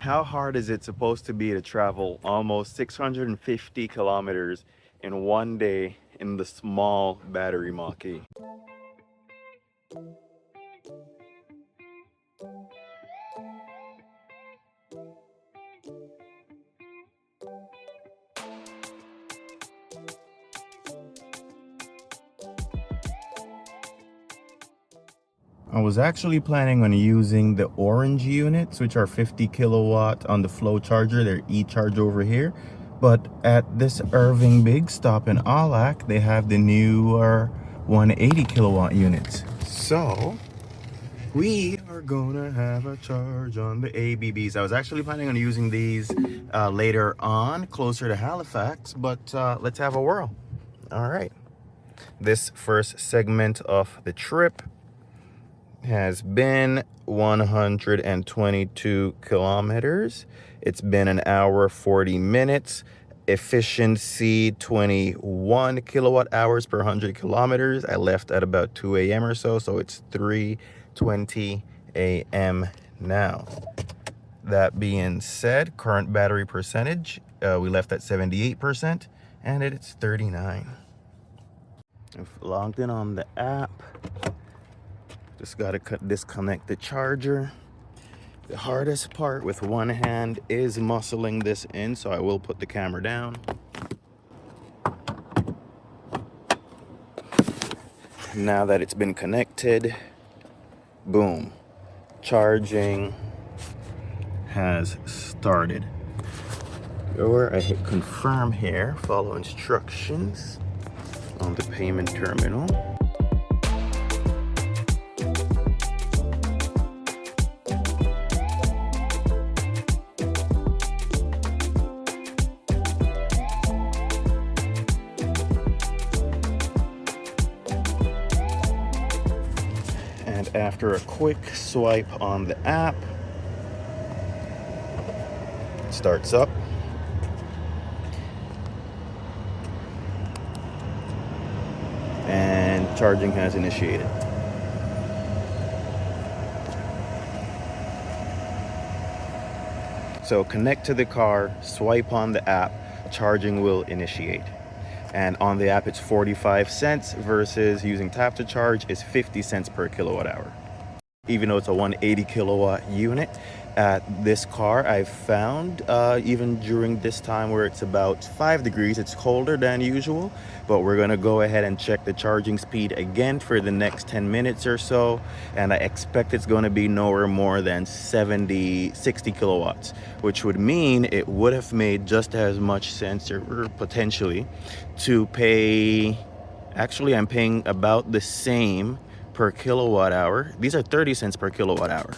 How hard is it supposed to be to travel almost 650 kilometers in one day in the small battery Mach-E? I was actually planning on using the orange units, which are 50 kilowatt on the flow charger. They're e-charge over here. But at this Irving big stop in Aulac, they have the newer 180 kilowatt units. So we are gonna have a charge on the ABBs. I was actually planning on using these later on, closer to Halifax, but let's have a whirl. All right. This first segment of the trip has been 122 kilometers. It's been an hour 40 minutes. Efficiency 21 kilowatt hours per 100 kilometers. I left at about 2 a.m. or so, so it's 3:20 a.m. now. That being said, current battery percentage, we left at 78% and it's 39. I've logged in on the app. Just gotta disconnect the charger. The hardest part with one hand is muscling this in, so I will put the camera down. Now that it's been connected, boom, charging has started. Or I hit confirm here, follow instructions on the payment terminal. And after a quick swipe on the app, it starts up. And charging has initiated. So connect to the car, swipe on the app, charging will initiate. And on the app, it's 45 cents versus using tap to charge is 50 cents per kilowatt hour. Even though it's a 180 kilowatt unit, at this car, I've found even during this time where it's about 5 degrees, it's colder than usual, but we're gonna go ahead and check the charging speed again for the next 10 minutes or so. And I expect it's gonna be nowhere more than 60 kilowatts, which would mean it would have made just as much sense, or potentially, to pay, actually I'm paying about the same per kilowatt hour. These are 30 cents per kilowatt hour.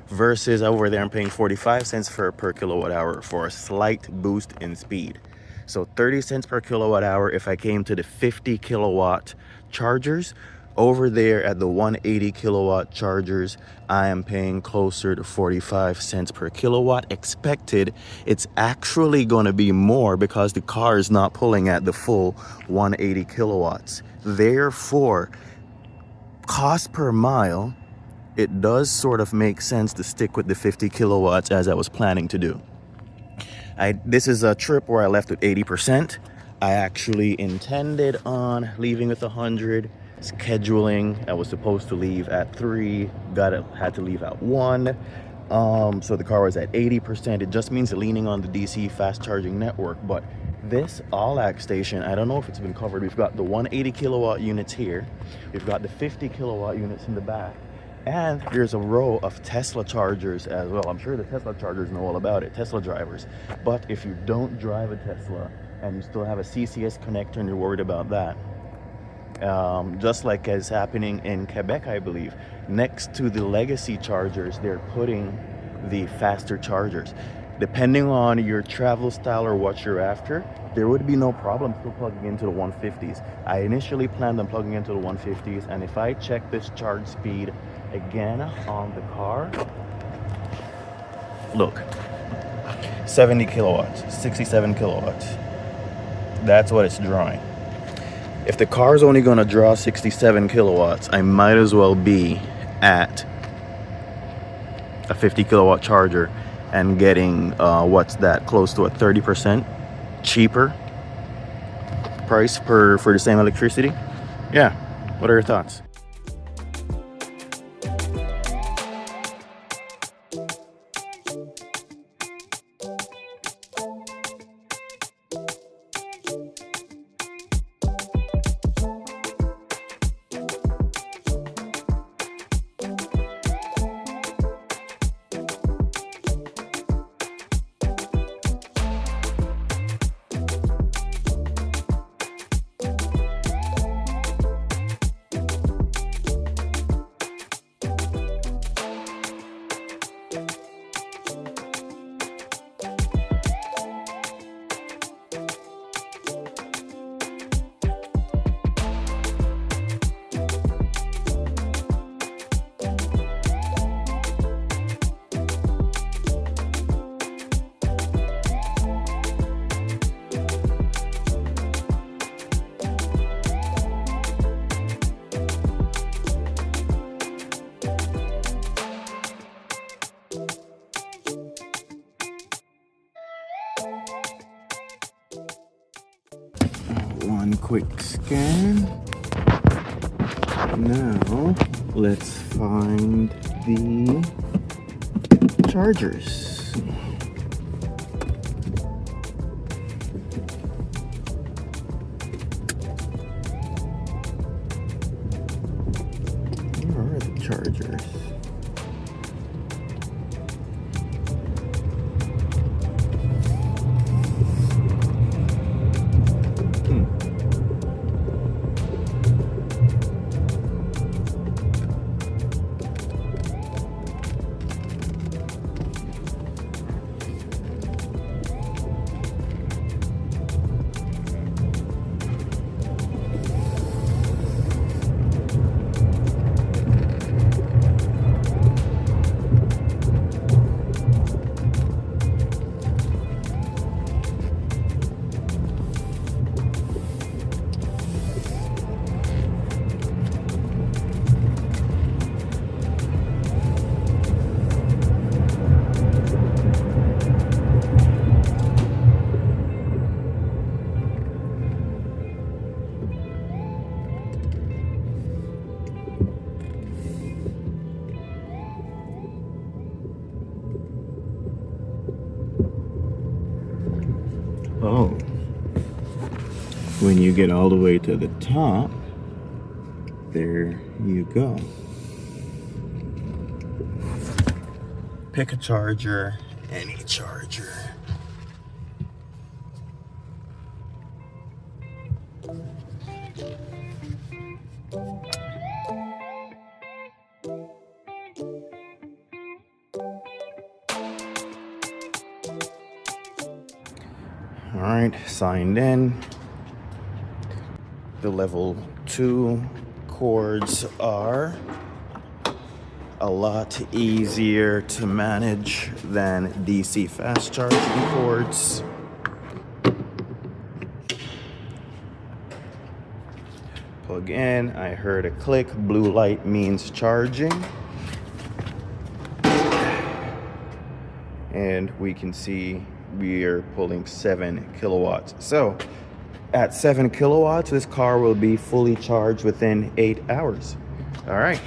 Versus over there I'm paying 45 cents per kilowatt hour for a slight boost in speed. So 30 cents per kilowatt hour if I came to the 50 kilowatt chargers. Over there at the 180 kilowatt chargers, I am paying closer to 45 cents per kilowatt. Expected, it's actually going to be more because the car is not pulling at the full 180 kilowatts. Therefore, cost per mile, it does sort of make sense to stick with the 50 kilowatts as I was planning to do. This is a trip where I left with 80%. I actually intended on leaving with 100. Scheduling, I was supposed to leave at 3, had to leave at 1. So the car was at 80%. It just means leaning on the DC fast charging network. But this Aulac station, I don't know if it's been covered. We've got the 180 kilowatt units here. We've got the 50 kilowatt units in the back. And there's a row of Tesla chargers as well. I'm sure the Tesla chargers know all about it, Tesla drivers. But if you don't drive a Tesla and you still have a CCS connector and you're worried about that, just like is happening in Quebec, I believe, next to the legacy chargers, they're putting the faster chargers. Depending on your travel style or what you're after, there would be no problem still plugging into the 150s. I initially planned on plugging into the 150s, and if I check this charge speed again on the car, look, 70 kilowatts, 67 kilowatts. That's what it's drawing. If the car is only going to draw 67 kilowatts, I might as well be at a 50 kilowatt charger and getting what's that, close to a 30% cheaper price for the same electricity. Yeah, what are your thoughts? One quick scan. Now let's find the chargers. Where are the chargers? Oh, when you get all the way to the top, there you go. Pick a charger, any charger. All right, signed in. The level 2 cords are a lot easier to manage than DC fast charging cords. Plug in, I heard a click, blue light means charging. And we can see we are pulling 7 kilowatts. So at 7 kilowatts, this car will be fully charged within 8 hours. All right.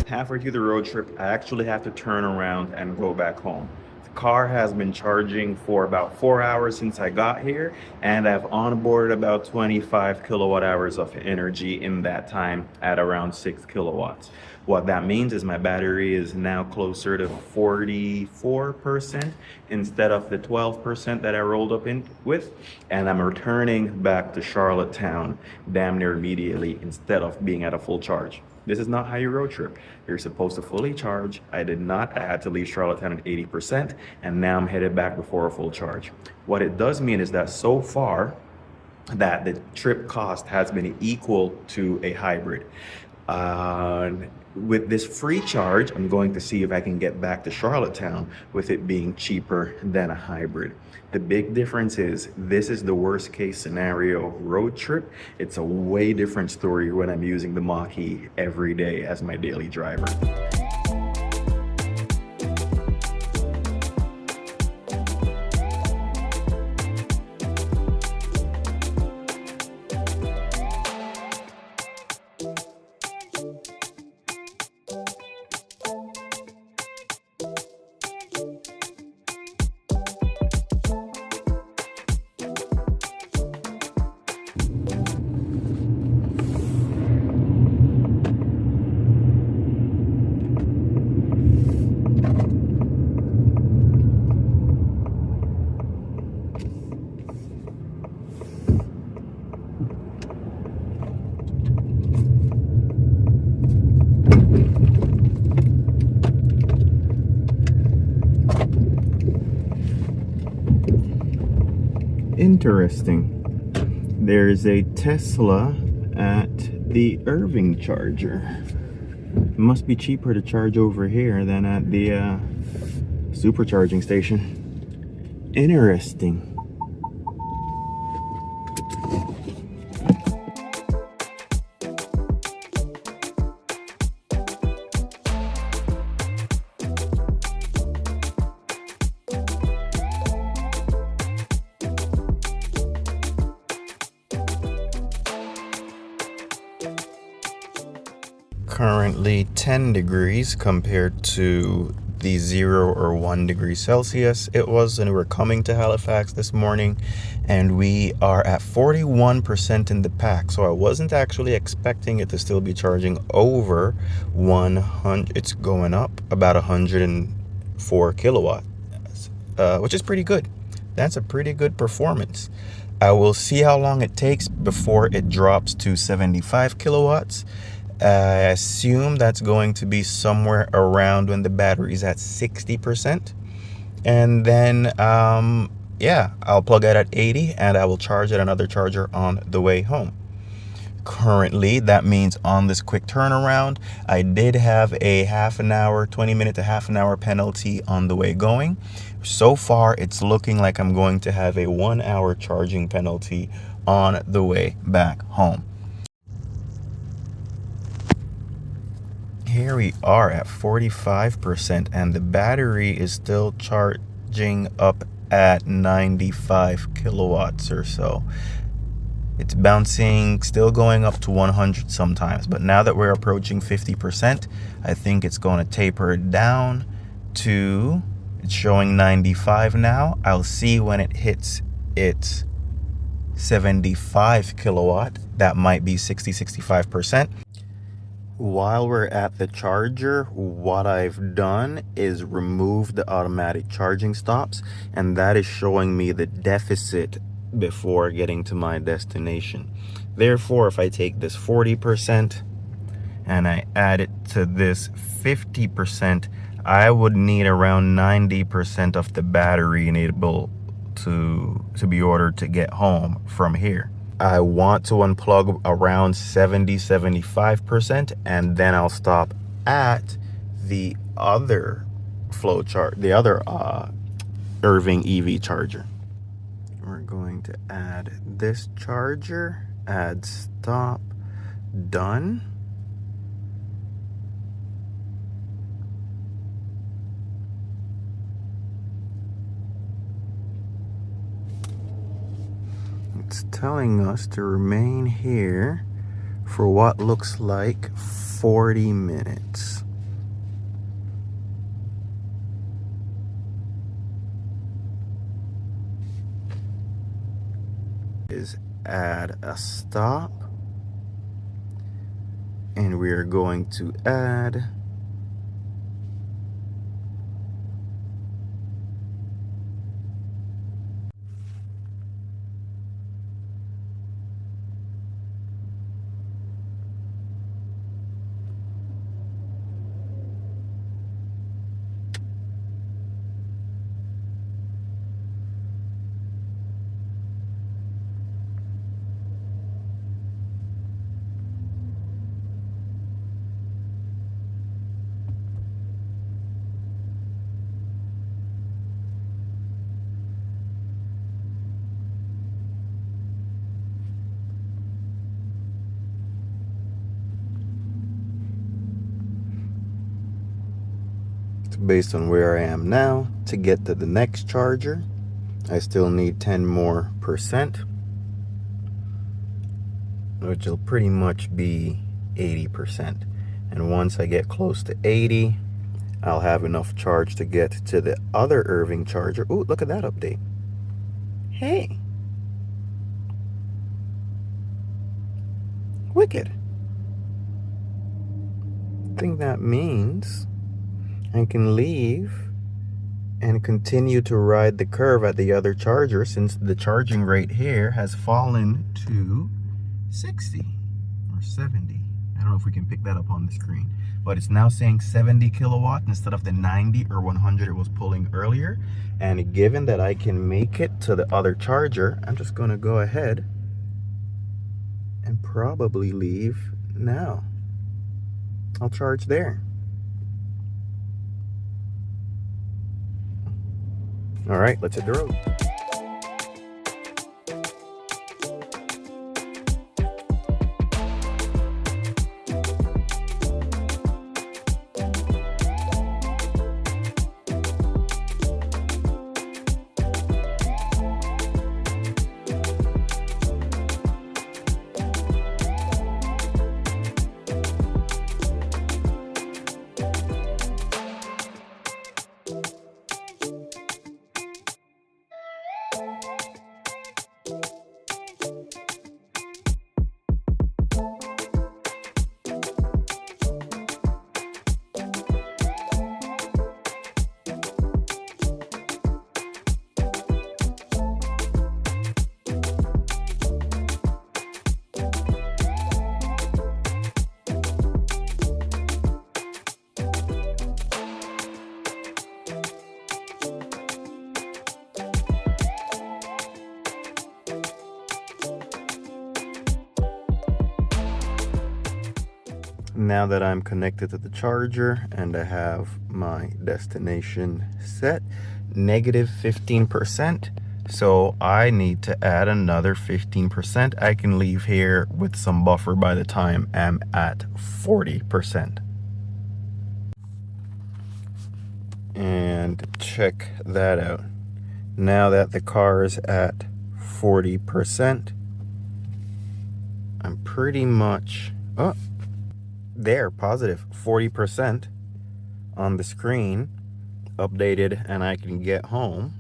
Halfway through the road trip, I actually have to turn around and go back home. The car has been charging for about 4 hours since I got here, and I've onboarded about 25 kilowatt hours of energy in that time at around 6 kilowatts. What that means is my battery is now closer to 44% instead of the 12% that I rolled up in with, and I'm returning back to Charlottetown damn near immediately instead of being at a full charge. This is not how you road trip. You're supposed to fully charge. I did not. I had to leave Charlottetown at 80%, and now I'm headed back before a full charge. What it does mean is that so far, that the trip cost has been equal to a hybrid. With this free charge, I'm going to see if I can get back to Charlottetown with it being cheaper than a hybrid. The big difference is this is the worst case scenario road trip. It's a way different story when I'm using the Mach-E every day as my daily driver. Interesting. There's a Tesla at the Irving charger. It must be cheaper to charge over here than at the supercharging station. Interesting. Currently 10 degrees compared to the 0 or 1 degree Celsius it was when we were coming to Halifax this morning, and we are at 41% in the pack. So I wasn't actually expecting it to still be charging over 100. It's going up about 104 kilowatts, which is pretty good. That's a pretty good performance. I will see how long it takes before it drops to 75 kilowatts. I assume that's going to be somewhere around when the battery is at 60%. And then, yeah, I'll plug it at 80 and I will charge at another charger on the way home. Currently, that means on this quick turnaround, I did have a half an hour, 20 minute to half an hour penalty on the way going. So far, it's looking like I'm going to have a 1 hour charging penalty on the way back home. Here we are at 45% and the battery is still charging up at 95 kilowatts or so. It's bouncing, still going up to 100 sometimes, but now that we're approaching 50%, I think it's going to taper down to, it's showing 95 now. I'll see when it hits its 75 kilowatt, that might be 65%. While we're at the charger, what I've done is remove the automatic charging stops, and that is showing me the deficit before getting to my destination. Therefore, if I take this 40% and I add it to this 50%, I would need around 90% of the battery enabled to be ordered to get home from here. I want to unplug around 70-75%, and then I'll stop at the other the other Irving EV charger. We're going to add this charger, add stop, done. It's telling us to remain here for what looks like 40 minutes. Is add a stop, and we are going to add based on where I am now to get to the next charger. I still need 10 more percent, which will pretty much be 80%. And once I get close to 80, I'll have enough charge to get to the other Irving charger. Ooh, look at that update. Hey. Wicked. I think that means I can leave and continue to ride the curve at the other charger, since the charging rate here has fallen to 60 or 70. I don't know if we can pick that up on the screen, but it's now saying 70 kilowatt instead of the 90 or 100 it was pulling earlier. And given that I can make it to the other charger, I'm just going to go ahead and probably leave now. I'll charge there. All right, let's hit the road. Now that I'm connected to the charger and I have my destination set, negative 15%. So I need to add another 15%. I can leave here with some buffer by the time I'm at 40%. And check that out. Now that the car is at 40%, I'm pretty much there, positive 40% on the screen, updated, and I can get home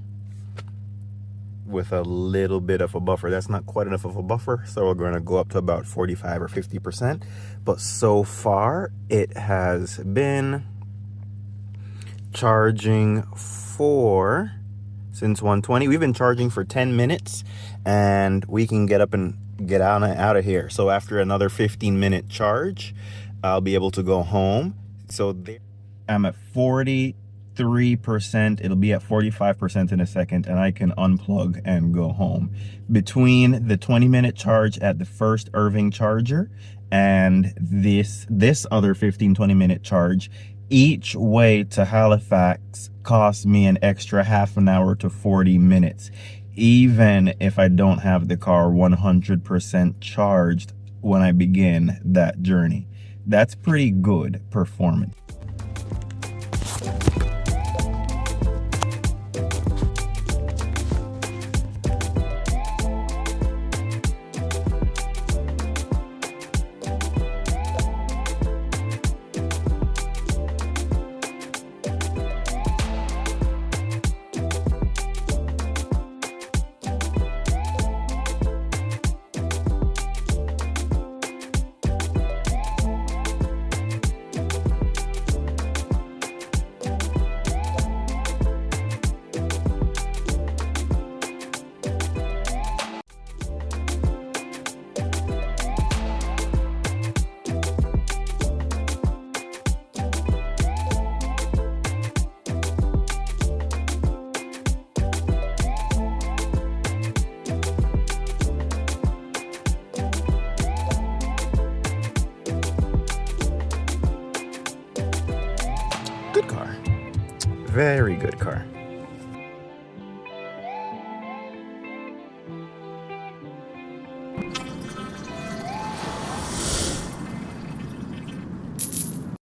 with a little bit of a buffer. That's not quite enough of a buffer, so we're going to go up to about 45 or 50%. But so far, it has been charging for, since 1:20, we've been charging for 10 minutes, and we can get up and get out of here. So after another 15-minute charge, I'll be able to go home. So there, I'm at 43%. It'll be at 45% in a second, and I can unplug and go home. Between the 20-minute charge at the first Irving charger and this other 15-20-minute charge, each way to Halifax costs me an extra half an hour to 40 minutes, even if I don't have the car 100% charged when I begin that journey. That's pretty good performance. Good car. Very good car.